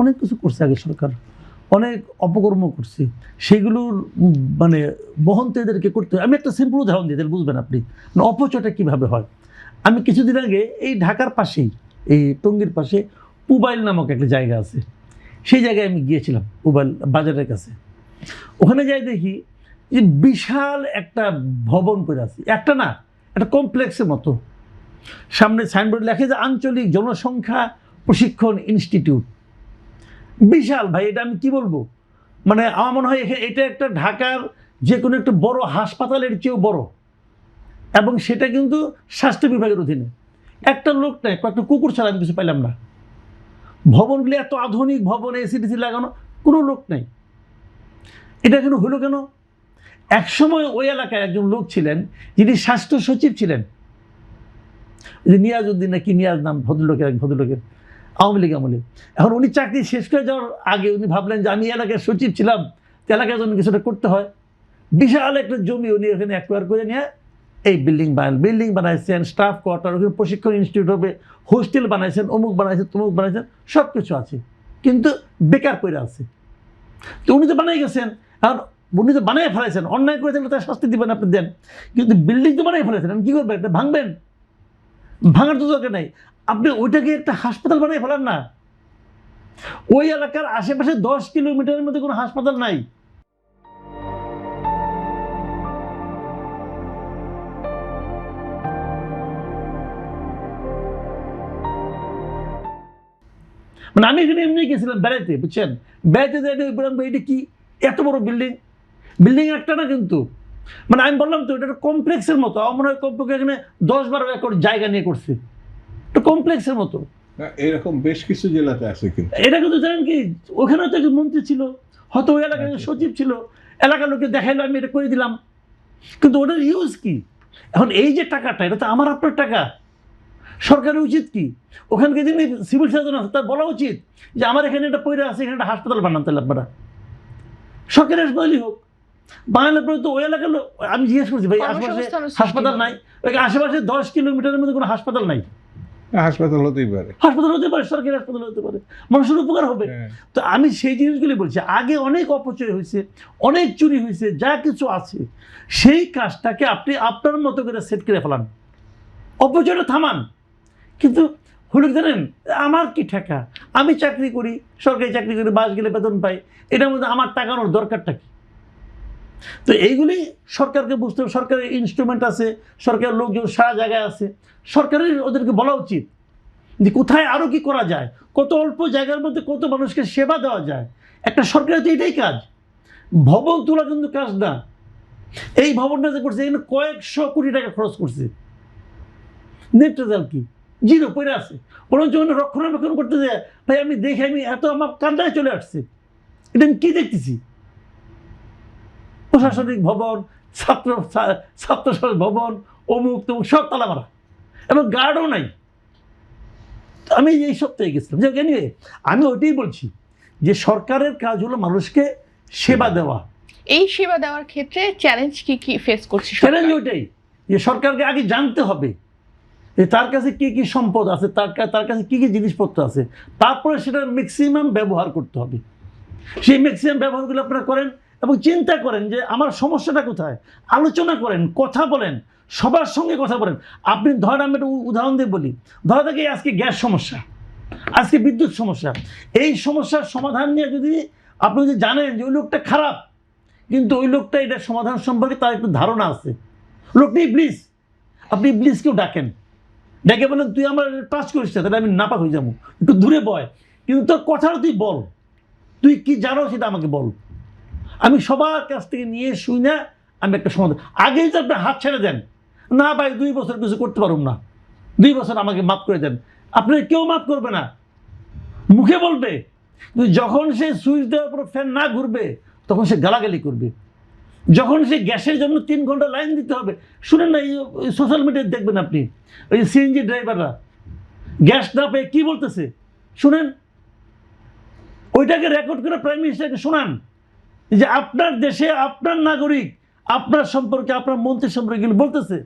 অনেক কিছু করছে আগে সরকার, অনেক অপকর্ম করছে, সেগুলোর মানে বহন তো এদেরকে করতে হয়। আমি একটা সিম্পল উদাহরণ দিই, তাহলে বুঝবেন আপনি মানে অপচয়টা কীভাবে হয়। আমি কিছুদিন আগে এই ঢাকার পাশেই, এই টঙ্গীর পাশে পুবাইল নামক একটা জায়গা আছে, সেই জায়গায় আমি গিয়েছিলাম, পুবাইল বাজারের কাছে। ওখানে যাই দেখি যে বিশাল একটা ভবন করে আছে, একটা না, একটা কমপ্লেক্সের মতো। সামনে সাইনবোর্ড লেখে যে আঞ্চলিক জনসংখ্যা প্রশিক্ষণ ইনস্টিটিউট। বিশাল ভাই, এটা আমি কি বলবো, মানে আমার মনে হয় এটা একটা ঢাকার যে কোনো একটা বড় হাসপাতালের চেয়েও বড়, এবং সেটা কিন্তু স্বাস্থ্য বিভাগের অধীনে। একটা লোক নাই, কয়েকটা কুকুর ছাড়া আমি কিছু পাইলাম না। ভবনগুলি এত আধুনিক ভবন, এসিডিসি লাগানো, কোনো লোক নাই। এটা কেন হলো কেন? একসময় ওই এলাকায় একজন লোক ছিলেন যিনি স্বাস্থ্য সচিব ছিলেন, যে নিয়াজউদ্দিন নাকি নিয়াজ নাম ভদ্রলোকের, আওয়ামী লীগ আমলে। এখন উনি চাকরি শেষ করে যাওয়ার আগে উনি ভাবলেন যে আমি এলাকার সচিব ছিলাম, এলাকার জন্য কিছুটা করতে হয়। বিশাল একটা জমি উনি ওখানে অ্যাকোয়ার করে নিয়ে এই বিল্ডিং বানাইছেন, স্টাফ কোয়ার্টার, ওখানে প্রশিক্ষণ ইনস্টিটিউট হবে, হোস্টেল বানাইছেন, অমুক বানাইছেন, তমুক বানাইছেন, সব কিছু আছে, কিন্তু বেকার করে আছে। তো উনি তো বানাই গেছেন, এখন উনি তো বানিয়ে ফেলাইছেন, অন্যায় করে থাকলে তার শাস্তি দিবেন, আপনি দেন, কিন্তু বিল্ডিং তো বানিয়ে ফেলাইছেন, আপনি কী করবেন? এটা ভাঙবেন? ভাঙার তো দরকার নেই, আপনি ওইটাকে একটা হাসপাতাল বানিয়ে ফেলান না। ওই এলাকার আশেপাশে 10 কিলোমিটারের মধ্যে কোনো হাসপাতাল নাই। মানে আমি এখানে এমনি গেছিলাম বেড়াইতে, বুঝছেন, বেড়াইতে এটা কি এত বড় বিল্ডিং একটা না কিন্তু, মানে আমি বললাম তো এটা একটা কমপ্লেক্সের মতো। আমার মনে হয় কমপক্ষে এখানে 10-12 একর জায়গা নিয়ে করছে, একটা কমপ্লেক্সের মতো। এরকম বেশ কিছু জেলাতে আছে, কিন্তু এটা কিন্তু জানেন কি, ওখানেও তো একজন মন্ত্রী ছিল, হয়তো ওই এলাকায় সচিব ছিল, এলাকার লোকে দেখাইলো আমি এটা করে দিলাম, কিন্তু ওটার ইউজ কি? এখন এই যে টাকাটা, এটা তো আমার আপনার টাকা। সরকারের উচিত কি, ওখানকে যিনি সিভিল সার্জন আছে তার বলা উচিত যে আমার এখানে একটা পয়রা আছে, এখানে একটা হাসপাতাল বানান, তাহলে আপনারা সরকারের হাসপাতালই হোক। বাংলার পরে তো ওই এলাকার লোক, আমি জিজ্ঞেস করছি ভাই আশেপাশে হাসপাতাল নাই? ওই আশেপাশে 10 কিলোমিটারের মধ্যে কোনো হাসপাতাল নাই। হাসপাতাল হতেই পারে, হাসপাতাল হতে পারে, সরকারি হাসপাতাল হতে পারে, মানুষের উপকার হবে। তো আমি সেই জিনিসগুলি বলছি, আগে অনেক অপচয় হয়েছে, অনেক চুরি হয়েছে, যা কিছু আছে সেই কাজটাকে আপনি আপনার মতো করে সেট করে ফেলান, অপচয়টা থামান। কিন্তু হলো জানেন, আমার কি ঠেকা, আমি চাকরি করি, সরকারি চাকরি করি, বাস গেলে বেতন পাই, এটার মধ্যে আমার টাকানোর দরকারটা কি? তো এইগুলি সরকারকে বুঝতে হবে। সরকারের ইনস্ট্রুমেন্ট আছে, সরকারের লোকজন সারা জায়গায় আছে, সরকারের ওদেরকে বলা উচিত যে কোথায় আরও কি করা যায়, কত অল্প জায়গার মধ্যে কত মানুষকে সেবা দেওয়া যায়। একটা সরকারের তো এটাই কাজ, ভবন তোলা কিন্তু কাজ না। এই ভবনটা যে করছে এখানে কয়েকশো কোটি টাকা খরচ করছে, নেট রেজাল্ট কি? জিরো পড়ে আছে। বরঞ্চ রক্ষণাবেক্ষণ করতে যায় ভাই, আমি দেখে আমি এত আমার কান্নায় চলে আসছে, এটা আমি কি দেখতেছি? প্রশাসনিক ভবন, ছাত্র ভবন, অমুক তমুক সব তালা মারা, এবং গার্ডও নাই। আমি এই সপ্তাহে গেছিলাম, যে এনিওয়ে আমি ওইটাই বলছি যে সরকারের কাজ হলো মানুষকে সেবা দেওয়া। এই সেবা দেওয়ার ক্ষেত্রে চ্যালেঞ্জ কি ফেস করছে? চ্যালেঞ্জ ওইটাই যে সরকারকে আগে জানতে হবে যে তার কাছে কি কি সম্পদ আছে, তার কাছে কি কি জিনিসপত্র আছে, তারপরে সেটার ম্যাক্সিমাম ব্যবহার করতে হবে। সেই ম্যাক্সিমাম ব্যবহারগুলো আপনারা করেন এবং চিন্তা করেন যে আমার সমস্যাটা কোথায়, আলোচনা করেন, কথা বলেন, সবার সঙ্গে কথা বলেন। আপনি ধরেন, আমি একটা উদাহরণ দিয়ে বলি, ধরা থাকে আজকে গ্যাস সমস্যা, আজকে বিদ্যুৎ সমস্যা, এই সমস্যার সমাধান নিয়ে যদি আপনি যদি জানেন যে ওই লোকটা খারাপ, কিন্তু ওই লোকটা এটার সমাধান সম্পর্কে তার একটু ধারণা আছে, লোকটা ইবলিস, আপনি ইবলিসকেও ডাকেন, ডেকে বলেন তুই আমার টাচ করিস না, তাহলে আমি নাপাক হয়ে যাবো, একটু দূরে বয়, কিন্তু তোর কথাটা তুই বল, তুই কি জানো সেটা আমাকে বল। আমি সবার কাছ থেকে নিয়ে শুই না, আমি একটা সমাধান। আগেই তো আপনি হাত ছেড়ে দেন, না ভাই 2 বছর কিছু করতে পারুন না, 2 বছর আমাকে মাফ করে দেন, আপনার কেউ মাফ করবে না, মুখে বলবে, কিন্তু যখন সে সুইচ দেওয়ার পর ফ্যান না ঘুরবে তখন সে গালাগালি করবে। যখন সে গ্যাসের জন্য 3 ঘন্টা লাইন দিতে হবে, শুনেন না, এই সোশ্যাল মিডিয়ায় দেখবেন আপনি, ওই সিএনজি ড্রাইভাররা গ্যাস না পেয়ে কী বলতেছে শুনেন, ওইটাকে রেকর্ড করে প্রাইম মিনিস্টারকে শোনান যে আপনার দেশে আপনার নাগরিক আপনার সম্পর্কে, আপনার মন্ত্রী সম্পর্কে বলতেছে,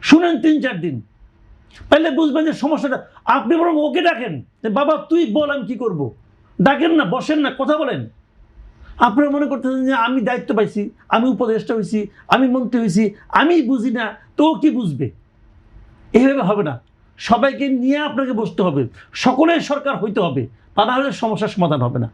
শুনেন 3-4 দিন, তাহলে বুঝবেন যে সমস্যাটা। আপনি বরং ওকে ডাকেন যে বাবা তুই বল আমি কী করবো, ডাকেন না, বসেন না, কথা বলেন। আপনারা মনে করতেছেন যে আমি দায়িত্ব পাইছি, আমি উপদেষ্টা হয়েছি, আমি মন্ত্রী হয়েছি, আমি বুঝি না, তো ও কি বুঝবে? এইভাবে হবে না। সবাইকে নিয়ে আপনাকে বসতে হবে, সকলের সরকার হইতে হবে, তা না হলে সমস্যার সমাধান হবে না।